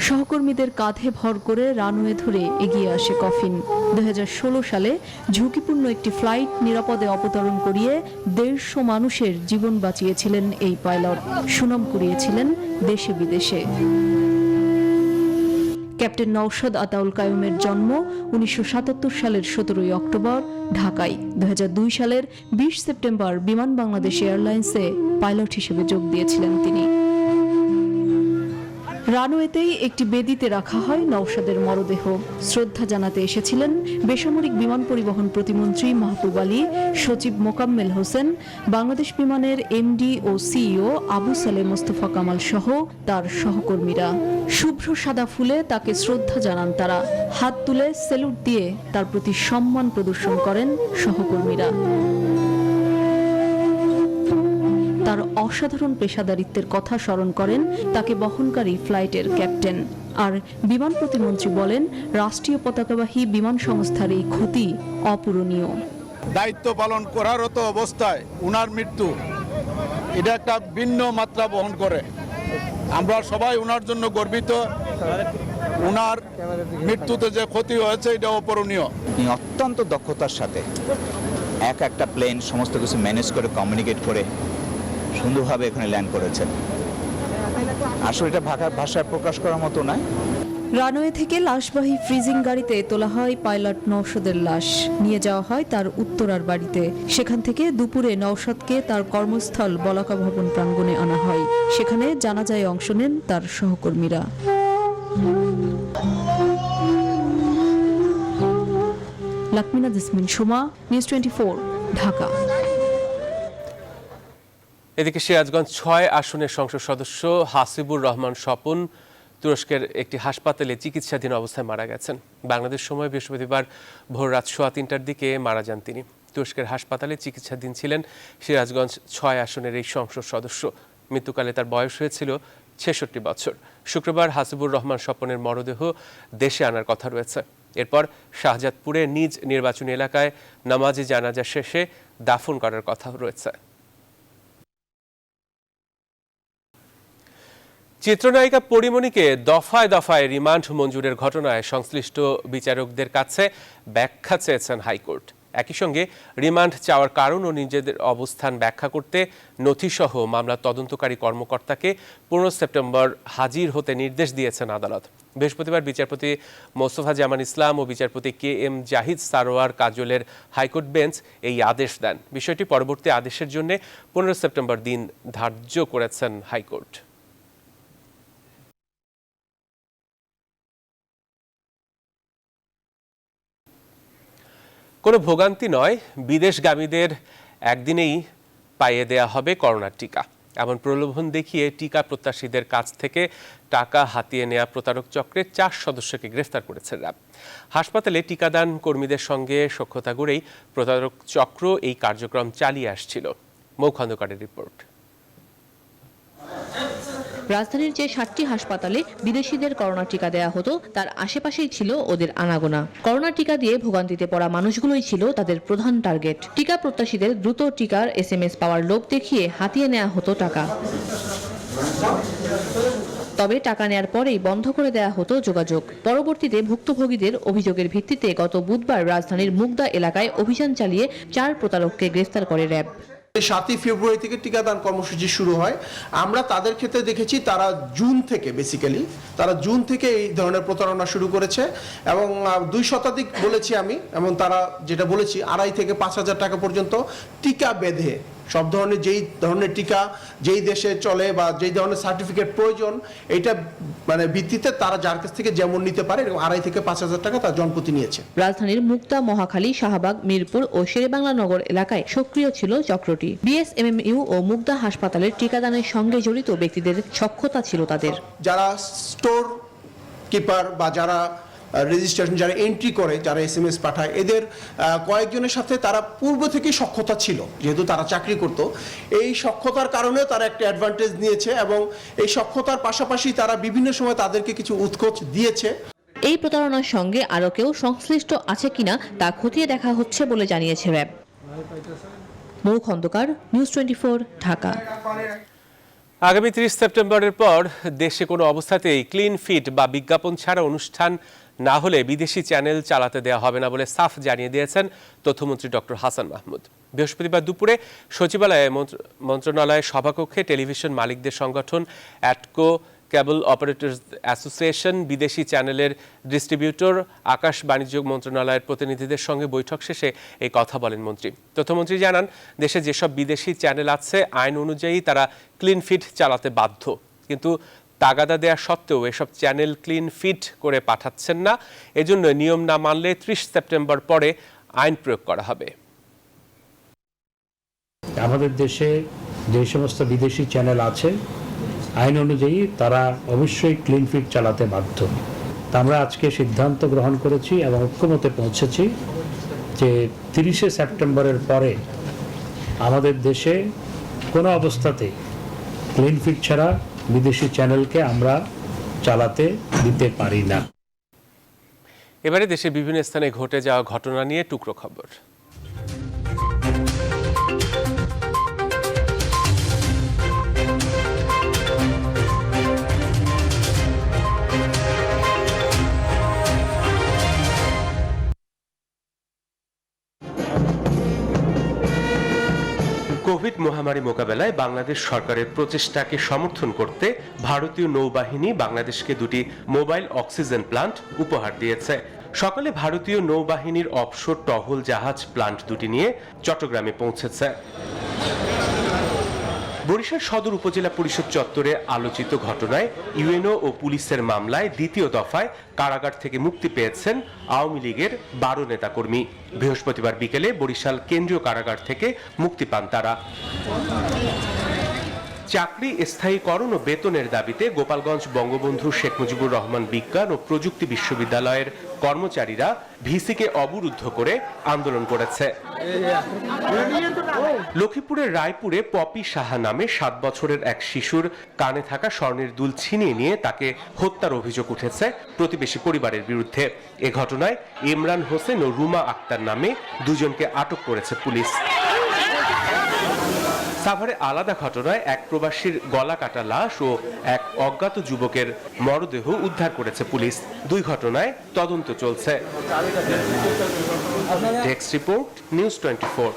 সহকর্মীদের কাঁধে ভর করে রানওয়ে ধরে এগিয়ে আসে কফিন। 2016 সালে ঝুঁকিপূর্ণ একটি ফ্লাইট নিরাপদে অবতরণ করিয়ে 150 মানুষের জীবন বাঁচিয়েছিলেন এই পাইলট। সুনাম কুড়িয়েছিলেন দেশে বিদেশে। ক্যাপ্টেন নওশাদ আতাউল কাইয়ুমের জন্ম 1977 সালের 17 অক্টোবর ঢাকায়। 2002 সালের 20 সেপ্টেম্বর বিমান বাংলাদেশ এয়ারলাইন্সে পাইলট হিসেবে যোগ দিয়েছিলেন তিনি। রানওয়েতেই একটি বেদিতে রাখা হয় নওশাদের মরদেহ। শ্রদ্ধা জানাতে এসেছিলেন বেসামরিক বিমান পরিবহন প্রতিমন্ত্রী মাহবুব আলী, সচিব মোকাম্মেল হোসেন, বাংলাদেশ বিমানের এমডি ও সিইও আবু সালেহ মোস্তফা কামাল সহ তার সহকর্মীরা। শুভ্র সাদা ফুলে তাকে শ্রদ্ধা জানান তারা। হাত তুলে স্যালুট দিয়ে তার প্রতি সম্মান প্রদর্শন করেন সহকর্মীরা। তার অসাধারণ পেশাদারিত্বের কথা স্মরণ করেন তাকে বহনকারী ফ্লাইটের ক্যাপ্টেন। আর বিমান প্রতিমন্ত্রী বলেন, রাষ্ট্রীয় পতাকাবাহী বিমান সংস্থার এই ক্ষতি অপূরণীয়। দায়িত্ব পালন করারত অবস্থায় উনার মৃত্যু, এটা একটা ভিন্ন মাত্রা বহন করে। আমরা সবাই উনার জন্য গর্বিত। উনার মৃত্যুতে যে ক্ষতি হয়েছে এটা অপূরণীয়। অত্যন্ত দক্ষতার সাথে একটা প্লেন সমস্ত কিছু ম্যানেজ করে, কমিউনিকেট করে সুন্দরভাবে এখানে ল্যান্ড করেছেন। আসলে এটা ভাষায় প্রকাশ করার মতো নয়। রানওয়ে থেকে লাশবাহী ফ্রিজিং গাড়িতে তোলা হয় পাইলট নওশাদের লাশ, নিয়ে যাওয়া হয় তার উত্তরার বাড়িতে। সেখান থেকে দুপুরে নওশাদকে তার কর্মস্থল বলাকা ভবন প্রাঙ্গণে আনা হয়। সেখানে জানাজায় অংশ নেন তার সহকর্মীরা। লাকমিনা জেসমিন সোমা, নিউজ 24, ঢাকা। এদিকে সিরাজগঞ্জ 6 আসনের সংসদ সদস্য হাসিবুর রহমান স্বপন তুরস্কের একটি হাসপাতালে চিকিৎসাধীন অবস্থায় মারা গেছেন। বাংলাদেশ সময় বৃহস্পতিবার ভোর রাত 3:15টার দিকে মারা যান তিনি। তুরস্কের হাসপাতালে চিকিৎসাধীন ছিলেন সিরাজগঞ্জ 6 আসনের এই সংসদ সদস্য। মৃত্যুকালে তার বয়স হয়েছিল 66 বছর। শুক্রবার হাসিবুর রহমান স্বপনের মরদেহ দেশে আনার কথা রয়েছে। এরপর শাহজাদপুরে নিজ নির্বাচনী এলাকায় নামাজে জানাজা শেষে দাফন করার কথা রয়েছে। চিত্রনায়িকা পরিমণিকে দফায় দফায় রিমান্ড মঞ্জুরের ঘটনায় সংশ্লিষ্ট বিচারকদের কাছে ব্যাখ্যা চেয়েছেন হাইকোর্ট। একই সঙ্গে রিমান্ড চাওয়ার কারণ ও নিজেদের অবস্থান ব্যাখ্যা করতে নথিসহ মামলার তদন্তকারী কর্মকর্তাকে 15 সেপ্টেম্বর হাজির হতে নির্দেশ দিয়েছেন আদালত। বৃহস্পতিবার বিচারপতি মোস্তফা জামান ইসলাম ও বিচারপতি KM জাহিদ সারোয়ার কাজলের হাইকোর্ট বেঞ্চ এই আদেশ দেন। বিষয়টি পরবর্তী আদেশের জন্য 15 সেপ্টেম্বর দিন ধার্য করেছেন হাইকোর্ট। কোনো ভোগান্তি নয়, বিদেশগামীদের একদিনেই পাইয়ে দেয়া হবে করোনার টিকা। এমন প্রলোভন দেখিয়ে টিকা প্রত্যাশীদের কাছ থেকে টাকা হাতিয়ে নেওয়া প্রতারক চক্রের 4 সদস্যকে গ্রেফতার করেছে র্যাব। হাসপাতালে টিকাদান কর্মীদের সঙ্গে সখ্যতা গড়েই প্রতারক চক্র এই কার্যক্রম চালিয়ে আসছিল। মৌ খন্দকারের রিপোর্ট। রাজধানীর যে 7টি হাসপাতালে বিদেশিদের করোনা টিকা দেয়া হতো তার আশেপাশেই ছিল ওদের আনাগোনা। করোনা টিকা দিয়ে ভোগান্তিতে পড়া মানুষগুলোই ছিল তাদের প্রধান টার্গেট। টিকা প্রত্যাশীদের দ্রুত টিকার SMS পাওয়ার লোভ দেখিয়ে হাতিয়ে নেওয়া হতো টাকা। তবে টাকা নেয়ার পরেই বন্ধ করে দেয়া হতো যোগাযোগ। পরবর্তীতে ভুক্তভোগীদের অভিযোগের ভিত্তিতে গত বুধবার রাজধানীর মুগদা এলাকায় অভিযান চালিয়ে 4 প্রতারককে গ্রেফতার করে র্যাব। 7 ফেব্রুয়ারি থেকে টিকাদান কর্মসূচি শুরু হয়। আমরা তাদের ক্ষেত্রে দেখেছি তারা জুন থেকে এই ধরনের প্রতারণা শুরু করেছে এবং 2 শতাধিক বলেছি আমি, এবং তারা যেটা বলেছি 2.5 থেকে 5,000 টাকা পর্যন্ত টিকা বেঁধে সব ধরনের যেই ধরনের টিকা যেই দেশে চলে বা যেই ধরনের সার্টিফিকেট প্রয়োজন এটা মানে ভিত্তিতে তারা যার কাছ থেকে যেমন নিতে পারে এবং 2.5 থেকে 5,000 টাকা তার জনপ্রতি নিয়েছে। রাজধানীর মুগদা, মহাখালী, শাহবাগ, মিরপুর ও শেরেবাংলা নগর এলাকায় সক্রিয় ছিল চক্রটি। BSMMU ও মুগদা হাসপাতালের টিকাদানের সঙ্গে জড়িত ব্যক্তিদের সখ্যতা ছিল তাদের। যারা স্টোর কিপার বা যারা রেজিস্ট্রেশন যারা এন্ট্রি করে, যারা SMS পাঠায়, এদের কয়েকজনের সাথে তারা পূর্ব থেকে সখ্যতা ছিল, যেহেতু তারা চাকরি করত। এই সখ্যতার কারণে তারা একটা অ্যাডভান্টেজ নিয়েছে এবং এই সখ্যতার পাশাপাশি তারা বিভিন্ন সময় তাদেরকে কিছু উৎকোচ দিয়েছে। এই প্রতারণার সঙ্গে আরও কেউ সংশ্লিষ্ট আছে কিনা তা খতিয়ে দেখা হচ্ছে বলে জানিয়েছে র্যাব। মৌ খন্দকার, নিউজ 24, ঢাকা। আগামী 30 সেপ্টেম্বরের পর দেশে কোনো অবস্থাতেই ক্লিন ফিট বা বিজ্ঞাপন ছাড়া অনুষ্ঠান না হলে বিদেশি চ্যানেল চালাতে দেওয়া হবে না বলে সাফ জানিয়ে দিয়েছেন তথ্যমন্ত্রী ডক্টর হাসান মাহমুদ। বৃহস্পতিবার দুপুরে সচিবালয়ে মন্ত্রণালয়ের সভাকক্ষে টেলিভিশন মালিকদের সংগঠন অ্যাটকো, কেবল অপারেটর্স অ্যাসোসিয়েশন, বিদেশি চ্যানেলের ডিস্ট্রিবিউটর, আকাশ বাণিজ্য মন্ত্রণালয়ের প্রতিনিধিদের সঙ্গে বৈঠক শেষে এই কথা বলেন মন্ত্রী। তথ্যমন্ত্রী জানান, দেশে যেসব বিদেশি চ্যানেল আছে আইন অনুযায়ী তারা ক্লিন ফিট চালাতে বাধ্য, কিন্তু তাগাদা দেয়া সত্ত্বেও এসব চ্যানেল ক্লিন ফিট করে পাঠাচ্ছেন না। এজন্য নিয়ম না মানলে 30 সেপ্টেম্বর পরে আইন প্রয়োগ করা হবে। আমাদের দেশে যে সমস্ত বিদেশি চ্যানেল আছে আইন অনুযায়ী তারা অবশ্যই ক্লিন ফিট চালাতে বাধ্য। তা আমরা আজকে সিদ্ধান্ত গ্রহণ করেছি এবং ঐক্যমতে পৌঁছেছি যে 30 সেপ্টেম্বরের পরে আমাদের দেশে কোনো অবস্থাতেই ক্লিন ফিট ছাড়া বিদেশি চ্যানেলকে আমরা চালাতে দিতে পারি না। এবারে দেশের বিভিন্ন স্থানে ঘটে যাওয়া ঘটনা নিয়ে টুকরো খবর। কোভিড মহামারী মোকাবেলায় বাংলাদেশ সরকারের প্রচেষ্টাকে সমর্থন করতে ভারতীয় নৌবাহিনী বাংলাদেশকে দুটি মোবাইল অক্সিজেন প্লান্ট উপহার দিয়েছে। সকালে ভারতীয় নৌবাহিনীর অফশোর টহল জাহাজ প্লান্ট দুটি নিয়ে চট্টগ্রামে পৌঁছেছে। বরিশাল সদর উপজেলা পরিষদ চত্বরে আলোচিত ঘটনায় ইউএনও ও পুলিশের মামলায় দ্বিতীয় দফায় কারাগার থেকে মুক্তি পেয়েছেন আওয়ামী লীগের 12 নেতাকর্মী। বৃহস্পতিবার বিকেলে বরিশাল কেন্দ্রীয় কারাগার থেকে মুক্তি পান তারা। চাকরি স্থায়ীকরণ ও বেতনের দাবিতে গোপালগঞ্জ বঙ্গবন্ধু শেখ মুজিবুর রহমান বিজ্ঞান ও প্রযুক্তি বিশ্ববিদ্যালয়ের কর্মচারীরা ভিসিকে অবরুদ্ধ করে আন্দোলন করেছে। লক্ষ্মীপুরের রায়পুরে পপি সাহা নামে 7 বছরের এক শিশুর কানে থাকা স্বর্ণের দুল ছিনিয়ে নিয়ে তাকে হত্যার অভিযোগ উঠেছে প্রতিবেশী পরিবারের বিরুদ্ধে। এ ঘটনায় ইমরান হোসেন ও রুমা আক্তার নামে দুজনকে আটক করেছে পুলিশ। সাভারে আলাদা ঘটনায় এক প্রবাসীর গলা কাটা লাশ ও এক অজ্ঞাত যুবকের মরদেহ উদ্ধার করেছে পুলিশ। দুই ঘটনায় তদন্ত চলছে। Desk report, news 24।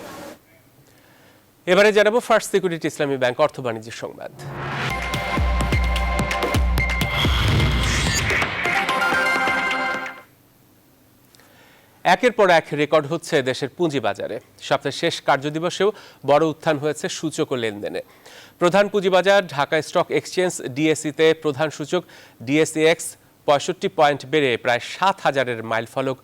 এবারে জানাবো ফার্স্ট সিকিউরিটি ইসলামী ব্যাংক অর্থ বাণিজ্য সংবাদ। একের পর এক রেকর্ড হচ্ছে দেশের পুঁজিবাজারে। সপ্তাহের শেষ কার্যদিবসেও বড় উত্থান হয়েছে সূচক ও লেনদেনে। প্রধান পুঁজিবাজার ঢাকা স্টক এক্সচেঞ্জ ডিএসইতে প্রধান সূচক ডিএসইএক্স 65 পয়েন্ট বেড়ে প্রায় 7000-এর মাইলফলক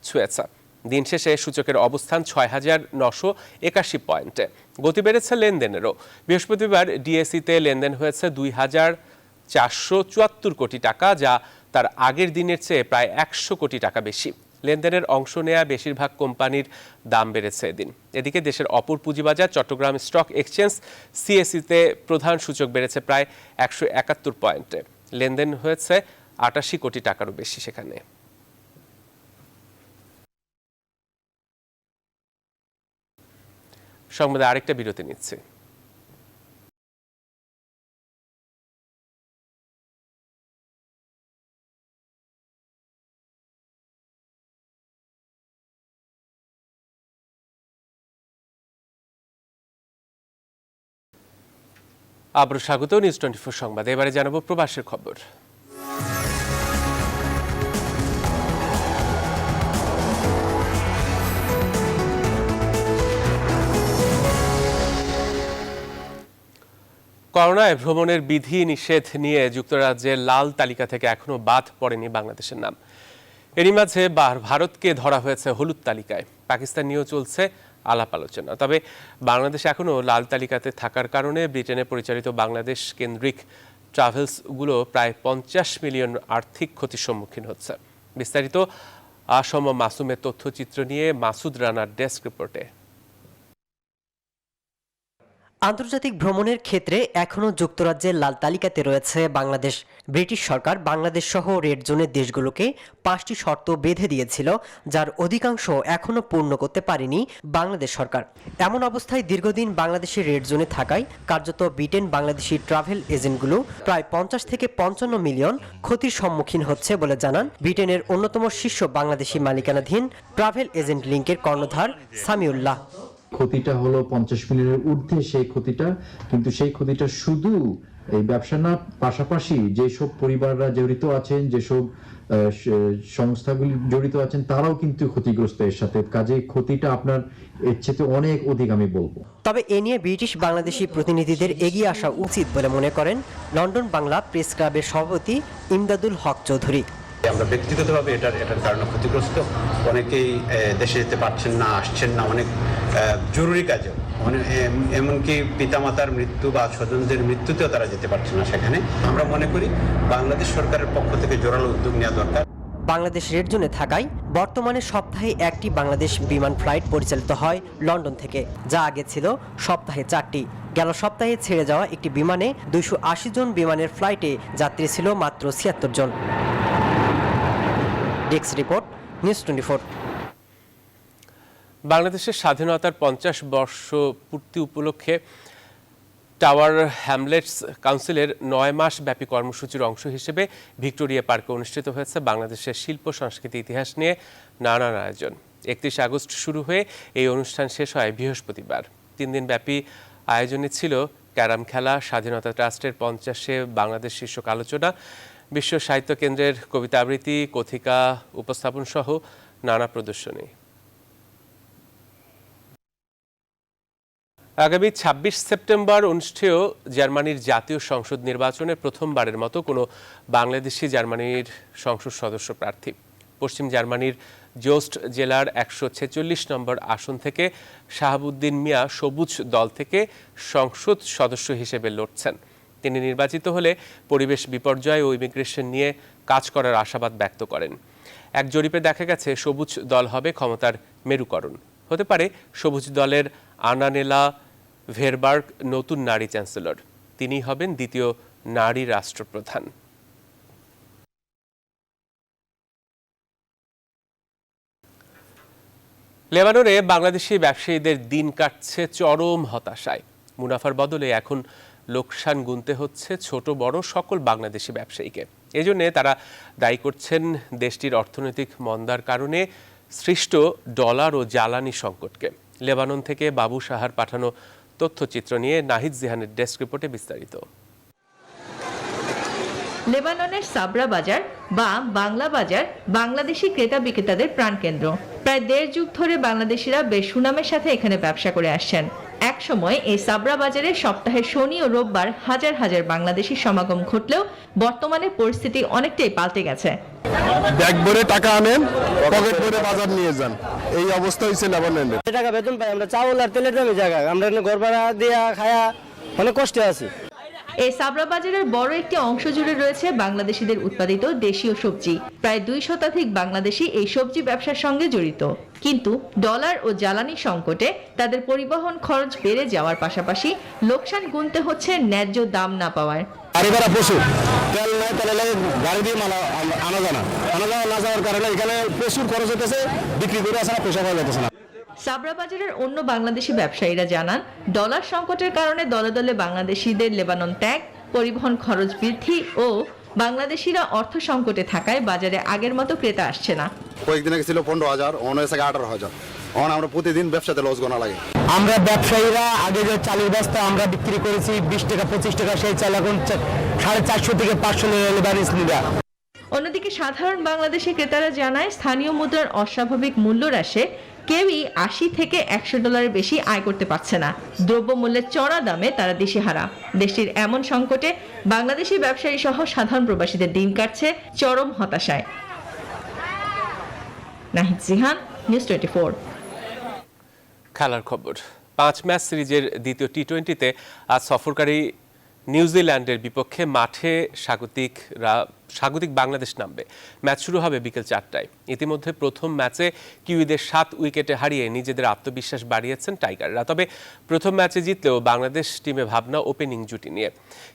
ছুঁয়েছে। দিন শেষে সূচকের অবস্থান 6981 পয়েন্টে। গতি বেড়েছে লেনদেনেরও। বৃহস্পতিবার ডিএসইতে লেনদেন হয়েছে 2474 কোটি টাকা, যা তার আগের দিনের চেয়ে প্রায় 100 কোটি টাকা বেশি। লেনদেনের অংশ নেয়া বেশিরভাগ কোম্পানির দাম বেড়েছে এদিন। এদিকে দেশের অপর পুঁজিবাজার চট্টগ্রাম স্টক এক্সচেঞ্জ সিএসইতে প্রধান সূচক বেড়েছে প্রায় 171 পয়েন্টে। লেনদেন হয়েছে 88 কোটি টাকারও বেশি সেখানে। সংবাদে আরেকটা বিরতি নিচ্ছে। আবার স্বাগত নিউজ 24 সংবাদে। এবারে জানাবো প্রবাসের খবর। করোনায় ভ্রমণের বিধি নিষেধ নিয়ে যুক্তরাজ্যের লাল তালিকা থেকে এখনো বাদ পড়েনি বাংলাদেশের নাম। এরই মাঝে ভারতকে ধরা হয়েছে হলুদ তালিকায়। পাকিস্তান নিয়েও চলছে আলাপ আলোচনা। তবে বাংলাদেশ এখনও লাল তালিকাতে থাকার কারণে ব্রিটেনে পরিচালিত বাংলাদেশ কেন্দ্রিক ট্রাভেলসগুলো প্রায় 50 মিলিয়ন আর্থিক ক্ষতির সম্মুখীন হচ্ছে। বিস্তারিত আসম মাসুমের তথ্যচিত্র নিয়ে মাসুদ রানার ডেস্ক রিপোর্টে। আন্তর্জাতিক ভ্রমণের ক্ষেত্রে এখনও যুক্তরাজ্যের লাল তালিকাতে রয়েছে বাংলাদেশ। ব্রিটিশ সরকার বাংলাদেশ সহ রেড জোনের দেশগুলোকে 5টি শর্ত বেঁধে দিয়েছিল, যার অধিকাংশ এখনও পূর্ণ করতে পারেনি বাংলাদেশ সরকার। এমন অবস্থায় দীর্ঘদিন বাংলাদেশের রেড জোনে থাকায় কার্যত ব্রিটেন বাংলাদেশি ট্রাভেল এজেন্টগুলো প্রায় 50 থেকে 55 মিলিয়ন ক্ষতির সম্মুখীন হচ্ছে বলে জানান ব্রিটেনের অন্যতম শীর্ষ বাংলাদেশি মালিকানাধীন ট্রাভেল এজেন্ট লিঙ্কের কর্ণধার সামিউল্লাহ। ক্ষতিটা হলো 50 মিলিয়নের ঊর্ধ্বে সেই ক্ষতিটা, কিন্তু সেই ক্ষতিটা শুধু এই ব্যবসা না, পাশাপাশি যেসব পরিবাররা জড়িত আছেন, যেসব সংস্থাগুলি জড়িত আছেন, তারাও কিন্তু ক্ষতিগ্রস্ত এর সাথে। কাজে ক্ষতিটা আপনার এর চেয়ে অনেক অধিক আমি বলবো। তবে এ নিয়ে ব্রিটিশ বাংলাদেশি প্রতিনিধিদের এগিয়ে আসা উচিত বলে মনে করেন লন্ডন বাংলা প্রেস ক্লাবের সভাপতি ইমদাদুল হক চৌধুরী। আমরা ব্যক্তিগতভাবে এটার কারণে ক্ষতিগ্রস্ত। অনেকেই দেশে যেতে পারছেন না, আসছেন না, অনেক জরুরি কাজেও, এমনকি পিতামাতার মৃত্যু বা স্বজনদের মৃত্যুতেও তারা যেতে পারছেন না সেখানে। আমরা মনে করি বাংলাদেশ সরকারের পক্ষ থেকে জোরালো উদ্যোগ নেওয়া দরকার। বাংলাদেশ রেড জোনে থাকায় বর্তমানে সপ্তাহে একটি বাংলাদেশ বিমান ফ্লাইট পরিচালিত হয় লন্ডন থেকে, যা আগে ছিল সপ্তাহে 4টি। গেল সপ্তাহে ছেড়ে যাওয়া একটি বিমানে 280 জন বিমানের ফ্লাইটে যাত্রী ছিল মাত্র 76 জন। Desk report, news 24। বাংলাদেশের স্বাধীনতার 50 বর্ষ পূর্তি উপলক্ষে টাওয়ার হ্যামলেটস কাউন্সিলের 9 মাস ব্যাপী কর্মসূচির অংশ হিসেবে ভিক্টোরিয়া পার্কে অনুষ্ঠিত হয়েছে বাংলাদেশের শিল্প সংস্কৃতি ইতিহাস নিয়ে নানান আয়োজন। 31 আগস্ট শুরু হয়ে এই অনুষ্ঠান শেষ হয় বৃহস্পতিবার। 3 দিন ব্যাপী আয়োজনে ছিল ক্যারাম খেলা, স্বাধীনতা ট্রাস্টের 50-এ বাংলাদেশ শীর্ষক আলোচনা, বিশ্ব সাহিত্য কেন্দ্রের কবিতা আবৃত্তি, কথিকা উপস্থাপন সহ নানা প্রদর্শনী। আগামী 26 সেপ্টেম্বর অনুষ্ঠেয় জার্মানির জাতীয় সংসদ নির্বাচনে প্রথমবারের মতো কোনো বাংলাদেশি জার্মানির সংসদ সদস্য প্রার্থী। পশ্চিম জার্মানির জোস্ট জেলার 146 নম্বর আসন থেকে শাহাবুদ্দিন মিয়া সবুজ দল থেকে সংসদ সদস্য হিসেবে লড়ছেন। তিনি নির্বাচিত হলে পরিবেশ বিপর্যয় ও ইমিগ্রেশন নিয়ে কাজ করার আশাবাদ ব্যক্ত করেন। এক জরিপে দেখা গেছে সবুজ দল হবে ক্ষমতার মেরুকরণ। হতে পারে সবুজ দলের আনানেলা ভেরবার্গ নতুন নারী চ্যান্সেলর। তিনি হবেন দ্বিতীয় নারী রাষ্ট্রপ্রধান। লেবাননে বাংলাদেশি ব্যবসায়ীদের দিন কাটছে চরম হতাশায়। মুনাফার বদলে এখন লোকসান গুনতে হচ্ছে ছোট বড় সকল বাংলাদেশি ব্যবসায়ীকে। এজন্য তারা দায়ী করছেন দেশটির অর্থনৈতিক মন্দার কারণে সৃষ্ট ডলার ও জ্বালানি সংকটকে। লেবানন থেকে বাবু সাহার পাঠানো তথ্যচিত্র নিয়ে নাহিদ জিহানের ডেস্ক রিপোর্টে বিস্তারিত। লেবাননের সাবরা বাজার বা বাংলা বাজার বাংলাদেশি ক্রেতা বিক্রেতাদের প্রাণকেন্দ্র। প্রায় 1.5 যুগ ধরে বাংলাদেশিরা বেশ সুনামের সাথে এখানে ব্যবসা করে আসছেন। এক সময় এই সাবরা বাজারে সপ্তাহে শনি ও রোববার হাজার হাজার বাংলাদেশি সমাগম ঘটলেও বর্তমানে পরিস্থিতি অনেকটাই পাল্টে গেছে। ব্যাগ ভরে টাকা আনেন, পকেট ভরে বাজার নিয়ে যান, এই অবস্থা হয়েছে লেবাননে। টাকা বেতন পাই আমরা, চাউল আর তেলের দামে জায়গা আমরা ঘর ভাড়া দিয়া খায়া অনেক কষ্টে আছি। এই সাবরা বাজারের বড় একটি অংশ জুড়ে রয়েছে বাংলাদেশিদের উৎপাদিত দেশীয় সবজি। প্রায় 2 শতাধিক বাংলাদেশি এই সবজি ব্যবসার সঙ্গে জড়িত। কিন্তু ডলার ও জ্বালানি সংকটে তাদের পরিবহন খরচ বেড়ে যাওয়ার পাশাপাশি লোকসান গুনতে হচ্ছে ন্যায্য দাম না পাওয়ার। তেল নাই, তেলে গাড়ি দিয়ে মাল আনা না যাওয়ার কারণে এখানে প্রচুর খরচ হতেছে, বিক্রি করে আসে না, পয়সা পাওয়া যাচ্ছে না। সাবরা বাজারের অন্য বাংলাদেশি ব্যবসায়ীরা জানান, ডলার সংকটের কারণে দলে দলে বাংলাদেশিদের লেবানন ত্যাগ, পরিবহন খরচ বৃদ্ধি ও বাংলাদেশিরা অর্থ সংকটে থাকায় বাজারে আগের মতো ক্রেতা আসছে না। কয়েকদিন আগে ছিল 15,000, অনেক 18,000। এখন আমরা প্রতিদিন ব্যবসাতে লস গোনা লাগে। আমরা ব্যবসায়ীরা আগে যে চালের বস্তা আমরা বিক্রি করেছি 20 টাকা 25 টাকা, সেই চাল এখন 450 থেকে 500 লেবানিজ। অন্যদিকে সাধারণ বাংলাদেশি ক্রেতারা জানায়, স্থানীয় মুদ্রার অস্বাভাবিক মূল্য হ্রাসে কেউই 80 থেকে 100 ডলারের বেশি আয় করতে পারছে না। দ্রব্যমূল্যের চড়া দামে তারা দিশেহারা। দেশটির এমন সংকটে বাংলাদেশি ব্যবসায়ী সহ সাধারণ প্রবাসীদের দিন কাটছে চরম হতাশায়। নাহিদ জিহান, নিউজ 24। খেলার খবর। 5 ম্যাচ সিরিজের দ্বিতীয় টি-20তে আজ সফরকারী নিউজিল্যান্ডের বিপক্ষে মাঠে স্বাগতিক বাংলাদেশ নামবে। ম্যাচ শুরু হবে বিকেল 4টায়। ইতিমধ্যে প্রথম ম্যাচে কিউইদের 7 উইকেটে হারিয়ে নিজেদের আত্মবিশ্বাস বাড়িয়েছেন টাইগাররা। তবে প্রথম ম্যাচে জিতলেও বাংলাদেশ টিমে ভাবনা ওপেনিং জুটি নিয়ে।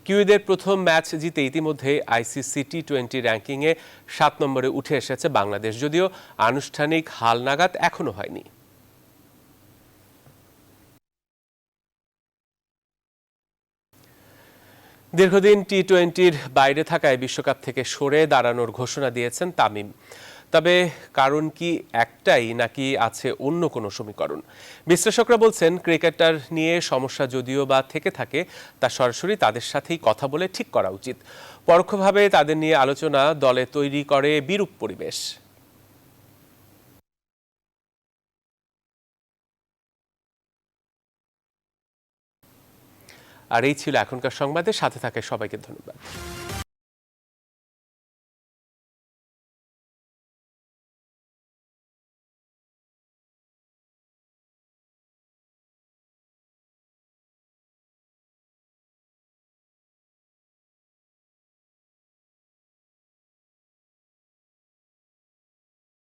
কিউইদের প্রথম ম্যাচ জিতে ইতিমধ্যে আইসিসি টি-20 র্যাঙ্কিংয়ে 7 নম্বরে উঠে এসেছে বাংলাদেশ, যদিও আনুষ্ঠানিক হালনাগাদ এখনো হয়নি। দীর্ঘদিন টি-20-র বাইরে থাকায় বিশ্বকাপ থেকে সরে দাঁড়ানোর ঘোষণা দিয়েছেন তামিম। তবে কারণ কি একটাই নাকি আছে অন্য কোনো সমীকরণ? বিশ্লেষকরা বলছেন, ক্রিকেটার নিয়ে সমস্যা যদিও বা থেকে থাকে, তা সরাসরি তাদের সাথেই কথা বলে ঠিক করা উচিত। পরোক্ষভাবে তাদের নিয়ে আলোচনা দলে তৈরি করে বিরূপ পরিবেশ। আর এই ছিল এখনকার সংবাদে। সাথে থাকে সবাইকে ধন্যবাদ।